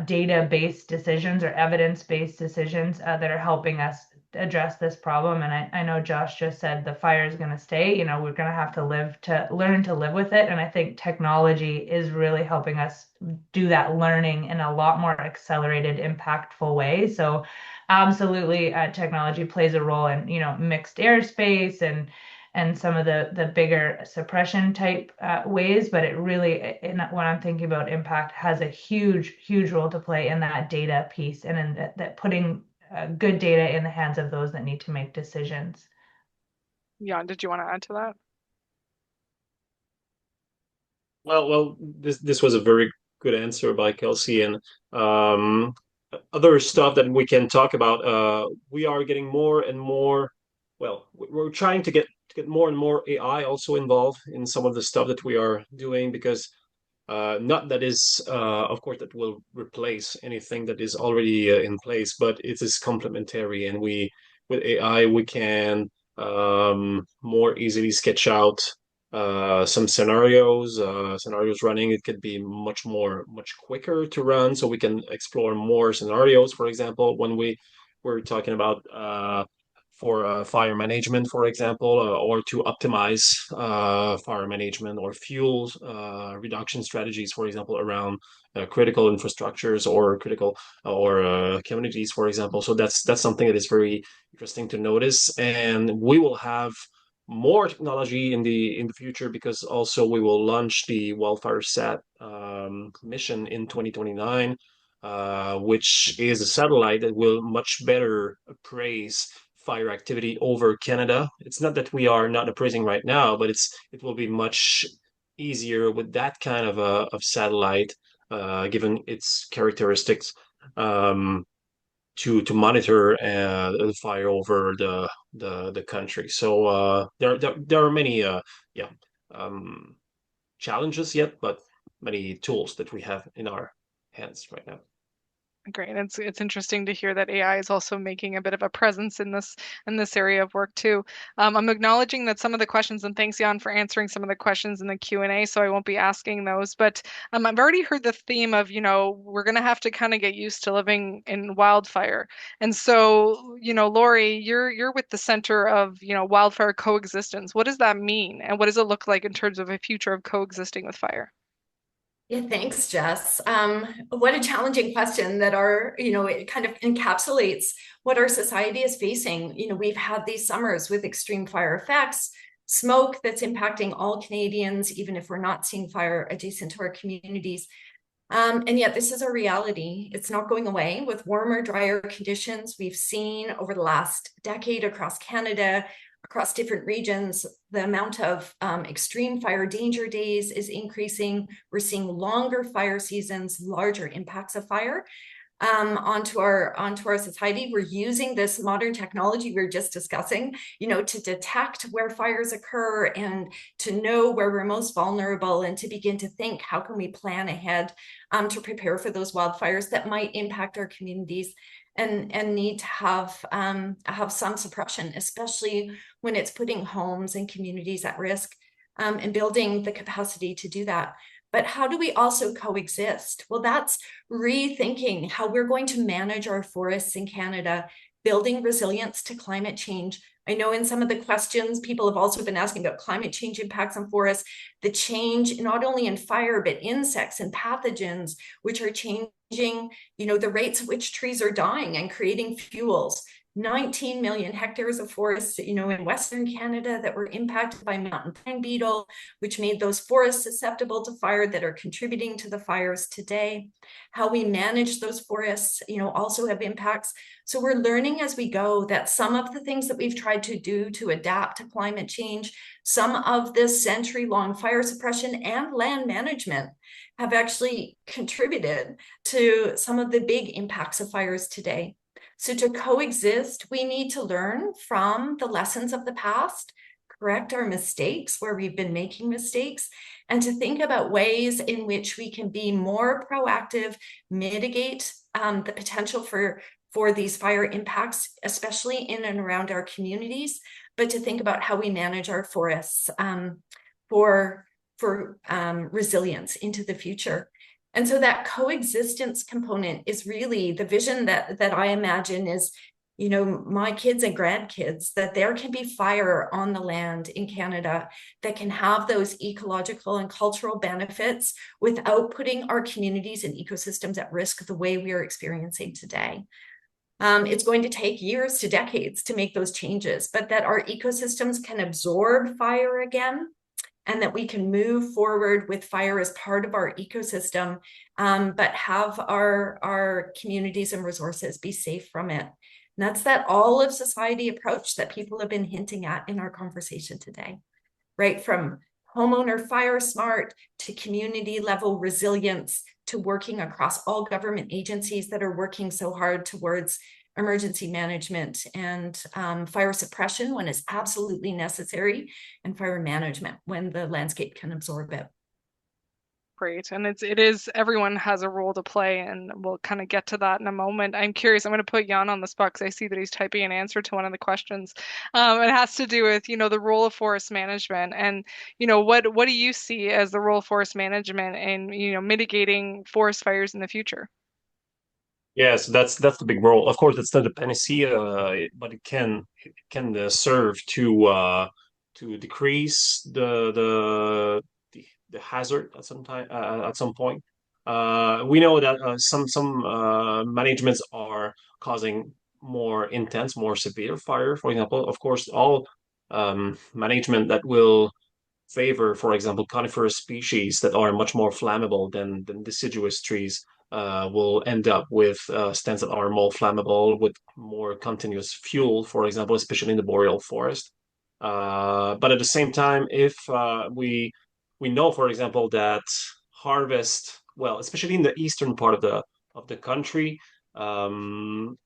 data-based decisions or evidence-based decisions that are helping us address this problem. And I know Josh just said the fire is going to stay. We're going to have to learn to live with it. And I think technology is really helping us do that learning in a lot more accelerated, impactful way. So absolutely, technology plays a role in, mixed airspace and some of the bigger suppression type ways, but it really, when I'm thinking about impact, has a huge role to play in that data piece and in that putting good data in the hands of those that need to make decisions. Yeah, did you want to add to that? Well, this was a very good answer by Kelsey, and other stuff that we can talk about. We are getting more and more. Well, we're trying to get more and more AI also involved in some of the stuff that we are doing because not that is, of course, that will replace anything that is already in place, but it is complementary, and with AI we can more easily sketch out some scenarios running. It could be much quicker to run, so we can explore more scenarios. For example, when we're talking about for fire management, for example, or to optimize fire management or fuel reduction strategies, for example, around critical infrastructures or critical or communities, for example. So that's something that is very interesting to notice, and we will have more technology in the future because also we will launch the wildfire sat mission in 2029, which is a satellite that will much better appraise fire activity over Canada. It's not that we are not appraising right now, but it will be much easier with that kind of satellite, given its characteristics, to monitor the fire over the country. So there are many challenges yet, but many tools that we have in our hands right now. Great. And it's interesting to hear that AI is also making a bit of a presence in this area of work too. I'm acknowledging that some of the questions, and thanks Jan for answering some of the questions in the Q&A, so I won't be asking those. But I've already heard the theme of, we're going to have to kind of get used to living in wildfire. And so, Lori, you're with the Center of, Wildfire Coexistence. What does that mean? And what does it look like in terms of a future of coexisting with fire? Yeah, thanks, Jess. What a challenging question that it kind of encapsulates what our society is facing. We've had these summers with extreme fire effects, smoke that's impacting all Canadians, even if we're not seeing fire adjacent to our communities. And yet this is a reality. It's not going away. With warmer, drier conditions we've seen over the last decade across Canada, across different regions, the amount of extreme fire danger days is increasing. We're seeing longer fire seasons, larger impacts of fire onto our society. We're using this modern technology we were just discussing, to detect where fires occur and to know where we're most vulnerable and to begin to think, how can we plan ahead to prepare for those wildfires that might impact our communities? and need to have some suppression, especially when it's putting homes and communities at risk, and building the capacity to do that. But how do we also coexist? Well, that's rethinking how we're going to manage our forests in Canada, building resilience to climate change. I know in some of the questions, people have also been asking about climate change impacts on forests, the change not only in fire, but insects and pathogens, which are changing, the rates at which trees are dying and creating fuels. 19 million hectares of forests, in Western Canada that were impacted by mountain pine beetle, which made those forests susceptible to fire that are contributing to the fires today. How we manage those forests, also have impacts. So we're learning as we go that some of the things that we've tried to do to adapt to climate change, some of this century-long fire suppression and land management have actually contributed to some of the big impacts of fires today. So to coexist, we need to learn from the lessons of the past, correct our mistakes where we've been making mistakes, and to think about ways in which we can be more proactive, mitigate the potential for these fire impacts, especially in and around our communities, but to think about how we manage our forests for resilience into the future. And so that coexistence component is really the vision that I imagine is, my kids and grandkids, that there can be fire on the land in Canada that can have those ecological and cultural benefits without putting our communities and ecosystems at risk the way we are experiencing today. It's going to take years to decades to make those changes, but that our ecosystems can absorb fire again, and that we can move forward with fire as part of our ecosystem, but have our communities and resources be safe from it. And that's that all of society approach that people have been hinting at in our conversation today, right? From homeowner fire smart to community level resilience to working across all government agencies that are working so hard towards emergency management and fire suppression when it's absolutely necessary, and fire management when the landscape can absorb it. Great. And it is everyone has a role to play, and we'll kind of get to that in a moment. I'm curious, I'm going to put Jan on the spot because I see that he's typing an answer to one of the questions. It has to do with, the role of forest management, and, what do you see as the role of forest management in, mitigating forest fires in the future? Yes, that's the big role. Of course, it's not a panacea, but it can serve to decrease the hazard at some time at some point. We know that some managements are causing more intense, more severe fire. For example, of course, all management that will favor, for example, coniferous species that are much more flammable than deciduous trees will end up with stands that are more flammable with more continuous fuel, for example, especially in the boreal forest. But at the same time, if we know, for example, that harvest, well, especially in the eastern part of the country, um,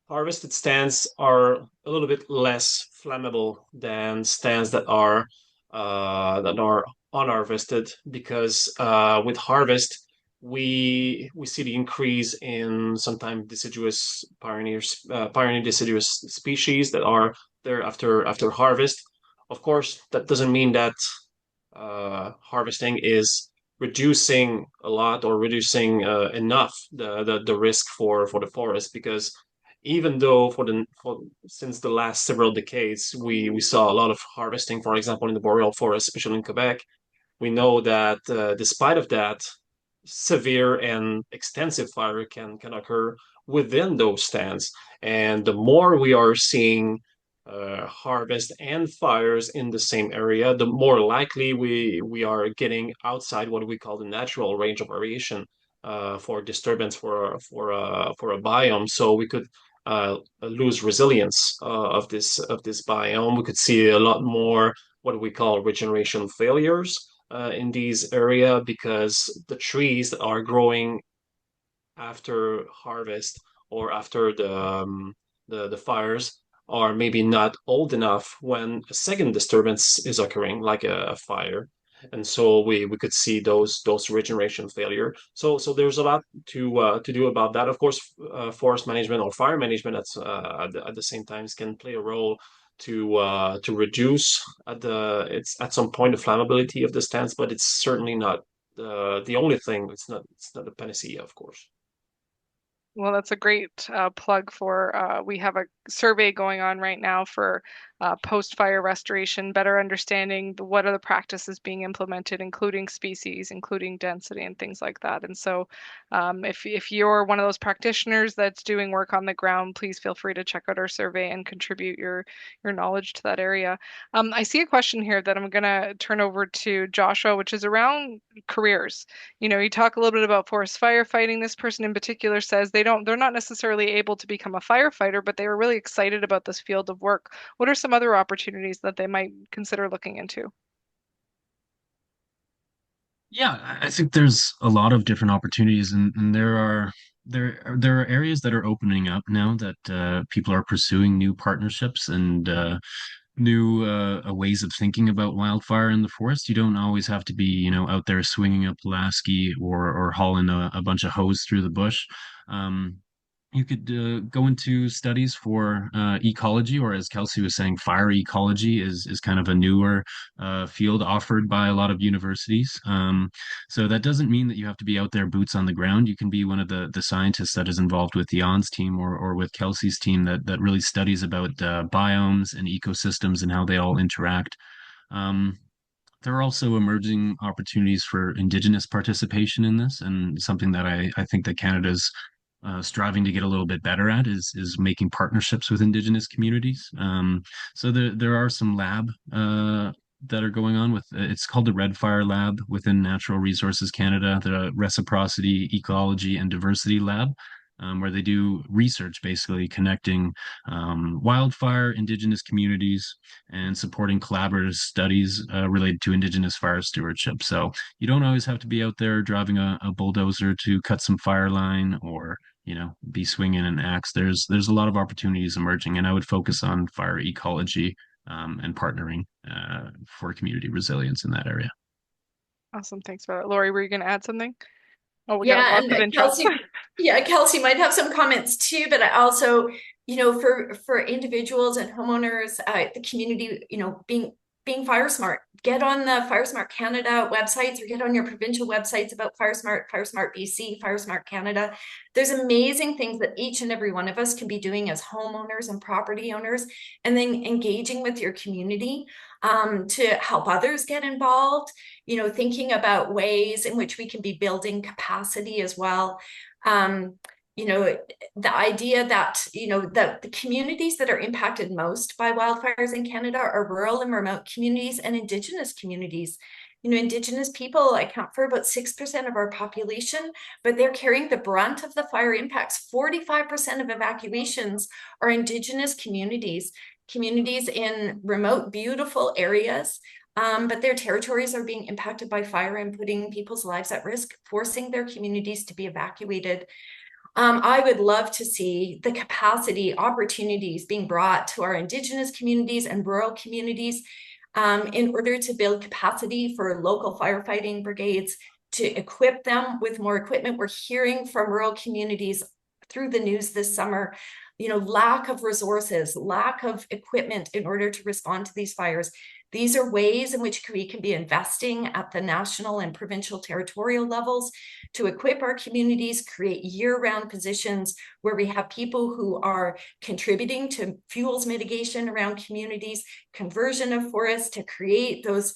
harvested stands are a little bit less flammable than stands that are unharvested because with harvest we see the increase in sometimes deciduous pioneer deciduous species that are there after harvest. Of course, that doesn't mean that harvesting is reducing a lot or reducing enough the risk for the forest because even though since the last several decades we saw a lot of harvesting, for example, in the boreal forest, especially in Quebec, we know that despite of that, severe and extensive fire can occur within those stands, and the more we are seeing harvest and fires in the same area, the more likely we are getting outside what we call the natural range of variation for disturbance for a biome. So we could lose resilience of this biome. We could see a lot more what we call regeneration failures in these area because the trees that are growing after harvest or after the fires are maybe not old enough when a second disturbance is occurring, like a fire. and so we could see those regeneration failure. So there's a lot to do about that. Of course, forest management or fire management at the same time can play a role to reduce at some point the flammability of the stands, but it's certainly not the only thing. It's not a panacea, of course. Well, that's a great plug for we have a survey going on right now for post-fire restoration, better understanding what are the practices being implemented, including species, including density, and things like that. And so, if you're one of those practitioners that's doing work on the ground, please feel free to check out our survey and contribute your knowledge to that area. I see a question here that I'm going to turn over to Joshua, which is around careers. You talk a little bit about forest firefighting. This person in particular says they're not necessarily able to become a firefighter, but they were really excited about this field of work. What are some other opportunities that they might consider looking into? Yeah, I think there's a lot of different opportunities, and there are areas that are opening up now that people are pursuing new partnerships and new ways of thinking about wildfire in the forest. You don't always have to be, out there swinging a Pulaski or hauling a bunch of hose through the bush. Um, you could go into studies for ecology, or as Kelsey was saying, fire ecology is kind of a newer field offered by a lot of universities. So that doesn't mean that you have to be out there boots on the ground. You can be one of the scientists that is involved with Jan's team or with Kelsey's team that really studies about biomes and ecosystems and how they all interact. Um, there are also emerging opportunities for Indigenous participation in this, and something that I think that Canada's striving to get a little bit better at is making partnerships with Indigenous communities. So there are some lab that are going on with it's called the Red Fire Lab within Natural Resources Canada, the Reciprocity, Ecology, and Diversity Lab. Where they do research basically connecting wildfire, Indigenous communities, and supporting collaborative studies related to Indigenous fire stewardship. So you don't always have to be out there driving a bulldozer to cut some fire line or be swinging an axe. There's a lot of opportunities emerging, and I would focus on fire ecology and partnering for community resilience in that area. Awesome. Thanks for that. Lori, were you going to add something? Oh, we got Yeah, lots of and interest. Kelsey might have some comments too, but I also, for individuals and homeowners, the community, being fire smart, get on the Fire Smart Canada websites or get on your provincial websites about Fire Smart BC, Fire Smart Canada. There's amazing things that each and every one of us can be doing as homeowners and property owners, and then engaging with your community to help others get involved, thinking about ways in which we can be building capacity as well. The idea that, the communities that are impacted most by wildfires in Canada are rural and remote communities and Indigenous communities. Indigenous people account for about 6% of our population, but they're carrying the brunt of the fire impacts. 45% of evacuations are Indigenous communities in remote, beautiful areas. But their territories are being impacted by fire and putting people's lives at risk, forcing their communities to be evacuated. I would love to see the capacity opportunities being brought to our Indigenous communities and rural communities in order to build capacity for local firefighting brigades, to equip them with more equipment. We're hearing from rural communities through the news this summer, lack of resources, lack of equipment in order to respond to these fires. These are ways in which we can be investing at the national and provincial territorial levels to equip our communities, create year-round positions where we have people who are contributing to fuels mitigation around communities, conversion of forests to create those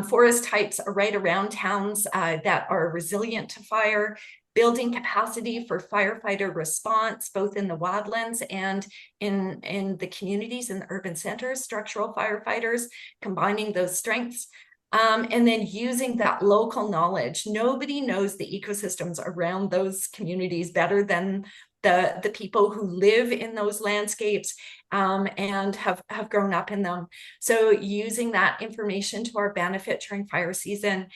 forest types right around towns that are resilient to fire, building capacity for firefighter response, both in the wildlands and in the communities in the urban centers, structural firefighters, combining those strengths. And then using that local knowledge. Nobody knows the ecosystems around those communities better than the people who live in those landscapes and have grown up in them. So using that information to our benefit during fire season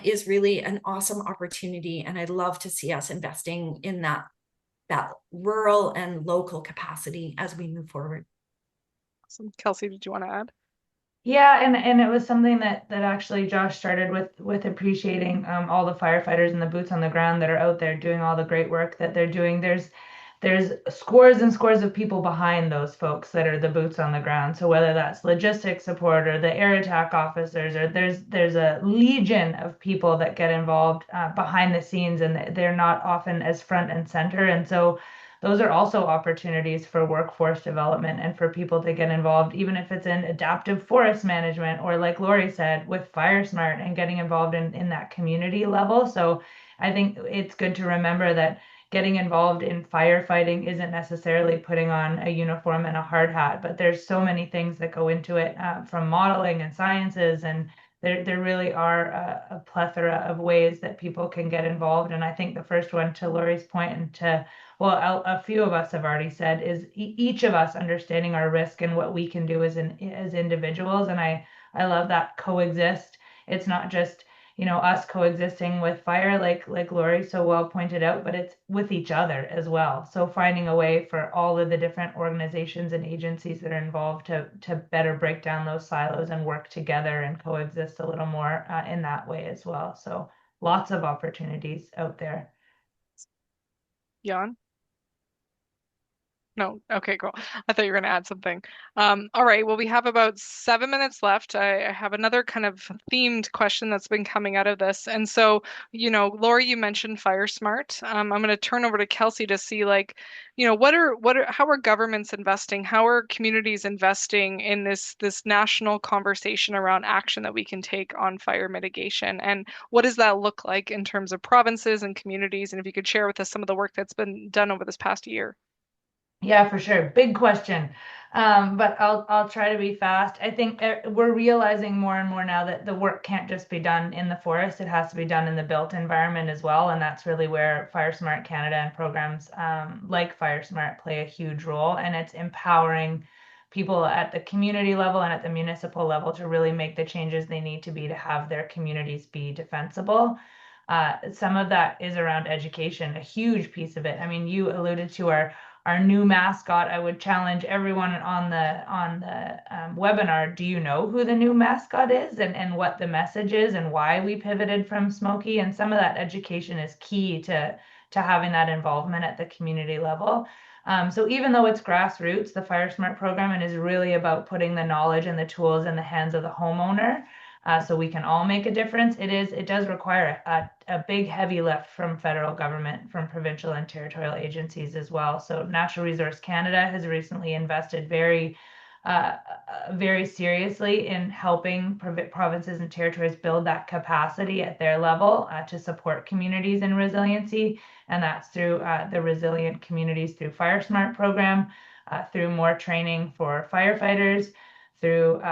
is really an awesome opportunity. And I'd love to see us investing in that rural and local capacity as we move forward. Awesome. Kelsey, did you want to add? Yeah, and it was something that actually Josh started with appreciating all the firefighters and the boots on the ground that are out there doing all the great work that they're doing. There's scores and scores of people behind those folks that are the boots on the ground. So whether that's logistics support or the air attack officers, or there's a legion of people that get involved behind the scenes, and they're not often as front and center. And so those are also opportunities for workforce development and for people to get involved, even if it's in adaptive forest management or, like Lori said, with Fire Smart and getting involved in that community level. So I think it's good to remember that getting involved in firefighting isn't necessarily putting on a uniform and a hard hat, but there's so many things that go into it, from modeling and sciences, and there really are a plethora of ways that people can get involved. And I think the first one, to Lori's point, and to well, a few of us have already said, is each of us understanding our risk and what we can do as individuals. And I love that coexist. It's not just, us coexisting with fire, like Lori so well pointed out, but it's with each other as well. So finding a way for all of the different organizations and agencies that are involved to better break down those silos and work together and coexist a little more in that way as well. So lots of opportunities out there. Jan? No. Okay, cool. I thought you were going to add something. All right. Well, we have about 7 minutes left. I have another kind of themed question that's been coming out of this. And so, Lori, you mentioned Fire Smart. I'm going to turn over to Kelsey to see, like, how are governments investing? How are communities investing in this national conversation around action that we can take on fire mitigation? And what does that look like in terms of provinces and communities? And if you could share with us some of the work that's been done over this past year. Yeah, for sure. Big question. But I'll try to be fast. I think we're realizing more and more now that the work can't just be done in the forest. It has to be done in the built environment as well. And that's really where Fire Smart Canada and programs like Fire Smart play a huge role. And it's empowering people at the community level and at the municipal level to really make the changes they need to be to have their communities be defensible. Some of that is around education, a huge piece of it. I mean, you alluded to our new mascot. I would challenge everyone on the webinar. Do you know who the new mascot is, and what the message is, and why we pivoted from Smoky? And some of that education is key to having that involvement at the community level. So even though it's grassroots, the Fire Smart program, and is really about putting the knowledge and the tools in the hands of the homeowner, so we can all make a difference. It does require a big heavy lift from federal government, from provincial and territorial agencies as well. So Natural Resource Canada has recently invested very seriously in helping provinces and territories build that capacity at their level to support communities in resiliency. And that's through the Resilient Communities through Fire Smart program, through more training for firefighters, through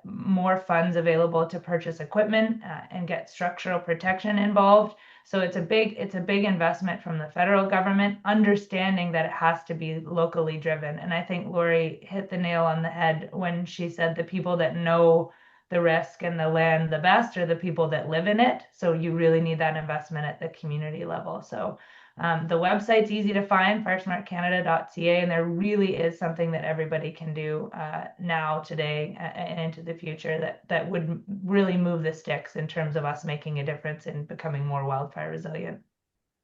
more funds available to purchase equipment and get structural protection involved. So it's a big investment from the federal government, understanding that it has to be locally driven. And I think Lori hit the nail on the head when she said the people that know the risk and the land the best are the people that live in it. So you really need that investment at the community level. So the website's easy to find, firesmartcanada.ca, and there really is something that everybody can do now, today, and into the future that would really move the sticks in terms of us making a difference in becoming more wildfire resilient.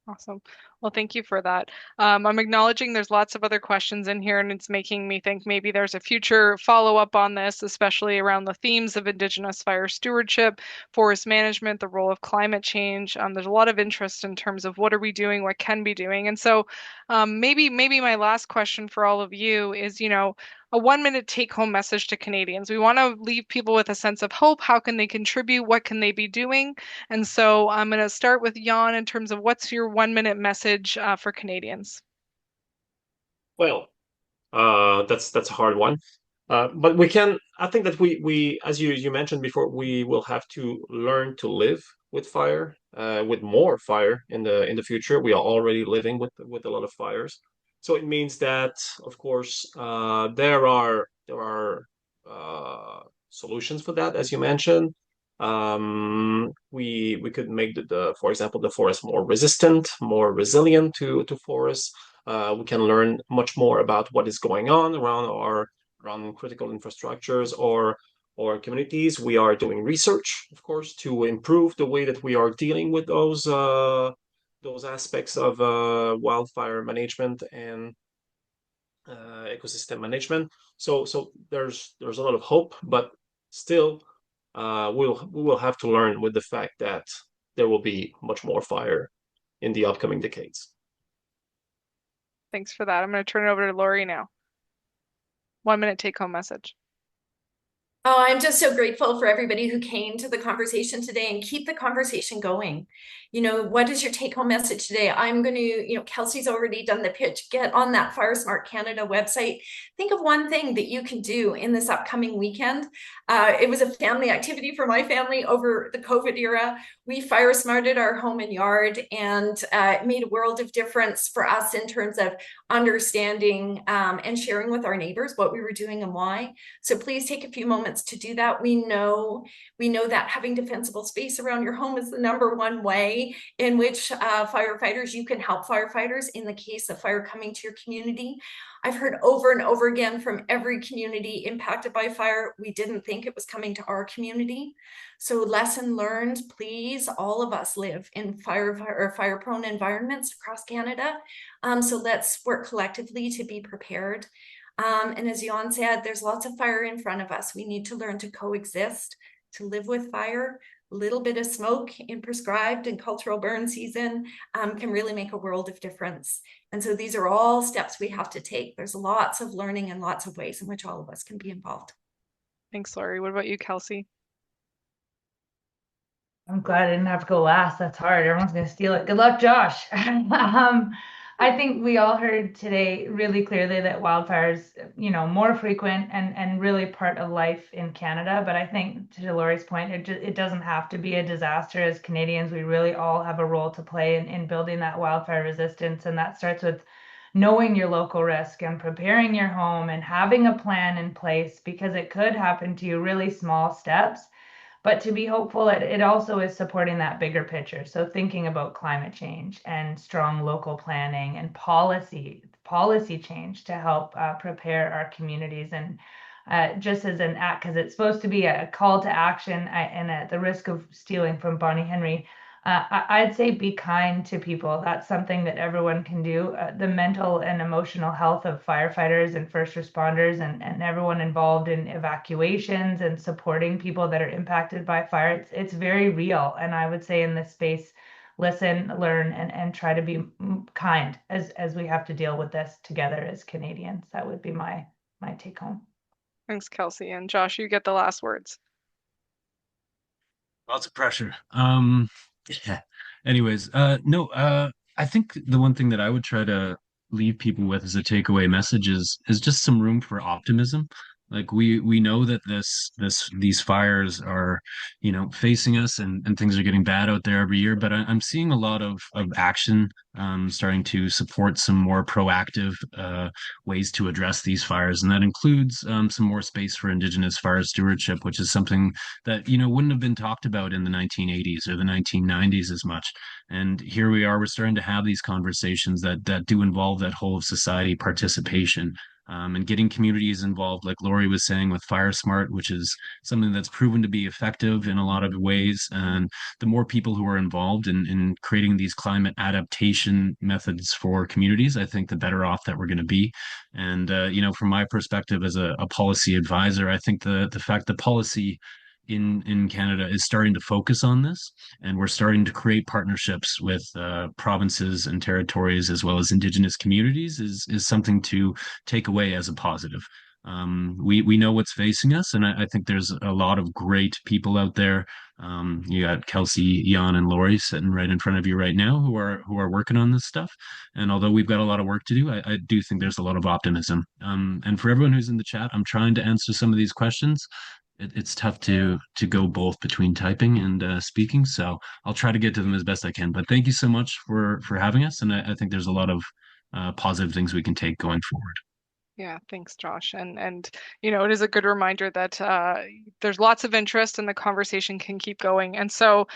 Awesome. Well, thank you for that. I'm acknowledging there's lots of other questions in here, and it's making me think maybe there's a future follow-up on this, especially around the themes of Indigenous fire stewardship, forest management, the role of climate change. There's a lot of interest in terms of what are we doing, what can be doing. And so maybe my last question for all of you is, a 1-minute take-home message to Canadians. We want to leave people with a sense of hope. How can they contribute? What can they be doing? And so I'm going to start with Jan in terms of what's your 1-minute message for Canadians? Well, that's a hard one. But I think that we as you mentioned before, we will have to learn to live with fire, with more fire in the future. We are already living with a lot of fires. So it means that, of course, there are solutions for that, as you mentioned. We could make for example, the forest more resistant, more resilient to forests. We can learn much more about what is going on around critical infrastructures, or our communities. We are doing research, of course, to improve the way that we are dealing with those aspects of wildfire management and ecosystem management. So there's a lot of hope, but still, we will have to learn with the fact that there will be much more fire in the upcoming decades. Thanks for that. I'm going to turn it over to Lori now. 1 minute take-home message. Oh, I'm just so grateful for everybody who came to the conversation today and keep the conversation going. What is your take-home message today? I'm going to, Kelsey's already done the pitch. Get on that Fire Smart Canada website. Think of one thing that you can do in this upcoming weekend. It was a family activity for my family over the COVID era. We fire smarted our home and yard, and it made a world of difference for us in terms of understanding and sharing with our neighbors what we were doing and why. So please take a few moments to do that. We know that having defensible space around your home is the #1 way in which firefighters, you can help firefighters in the case of fire coming to your community. I've heard over and over again from every community impacted by fire, we didn't think it was coming to our community. So lesson learned, please, all of us live in fire-prone environments across Canada. So let's work collectively to be prepared. And as Jan said, there's lots of fire in front of us. We need to learn to coexist, to live with fire. A little bit of smoke in prescribed and cultural burn season can really make a world of difference. And so these are all steps we have to take. There's lots of learning and lots of ways in which all of us can be involved. Thanks, Lori. What about you, Kelsey? I'm glad I didn't have to go last. That's hard. Everyone's going to steal it. Good luck, Josh. I think we all heard today really clearly that wildfires, more frequent and really part of life in Canada. But I think to Lori's point, it doesn't have to be a disaster. As Canadians, we really all have a role to play in building that wildfire resistance. And that starts with knowing your local risk and preparing your home and having a plan in place, because it could happen to you. Really small steps. But to be hopeful, it also is supporting that bigger picture. So thinking about climate change and strong local planning and policy change to help prepare our communities. And just as an act, because it's supposed to be a call to action, and at the risk of stealing from Bonnie Henry, I'd say be kind to people. That's something that everyone can do. The mental and emotional health of firefighters and first responders and everyone involved in evacuations and supporting people that are impacted by fire, it's very real. And I would say in this space, listen, learn, and try to be kind as we have to deal with this together as Canadians. That would be my take home. Thanks, Kelsey. And Josh, you get the last words. Lots of pressure. Yeah. Anyways, no, I think the one thing that I would try to leave people with as a takeaway message is just some room for optimism. Like we know that these fires are, facing us, and things are getting bad out there every year. But I'm seeing a lot of action starting to support some more proactive ways to address these fires, and that includes some more space for Indigenous fire stewardship, which is something that wouldn't have been talked about in the 1980s or the 1990s as much. And here we are, we're starting to have these conversations that do involve that whole of society participation. And getting communities involved, like Lori was saying, with Fire Smart, which is something that's proven to be effective in a lot of ways. And the more people who are involved in creating these climate adaptation methods for communities, I think the better off that we're going to be. And, from my perspective as a policy advisor, I think the fact that policy in Canada is starting to focus on this, and we're starting to create partnerships with provinces and territories as well as Indigenous communities is something to take away as a positive. We know what's facing us, and I think there's a lot of great people out there. You got Kelsey, Jan, and Lori sitting right in front of you right now who are working on this stuff. And although we've got a lot of work to do, I do think there's a lot of optimism. And for everyone who's in the chat, I'm trying to answer some of these questions. It's tough to go both between typing and speaking, so I'll try to get to them as best I can. But thank you so much for having us, and I think there's a lot of positive things we can take going forward. Yeah, thanks, Josh. And it is a good reminder that there's lots of interest and the conversation can keep going. And so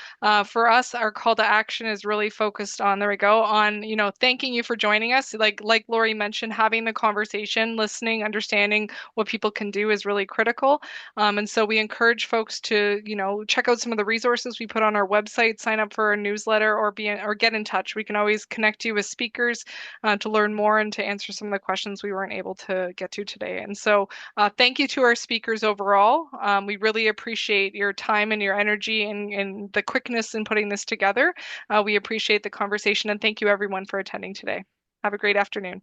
for us, our call to action is really focused on, there we go, on, thanking you for joining us. Like Lori mentioned, having the conversation, listening, understanding what people can do is really critical. And so we encourage folks to, check out some of the resources we put on our website, sign up for our newsletter, or get in touch. We can always connect you with speakers to learn more and to answer some of the questions we weren't able to get to today. And so thank you to our speakers overall. We really appreciate your time and your energy and the quickness in putting this together. We appreciate the conversation, and thank you everyone for attending today. Have a great afternoon.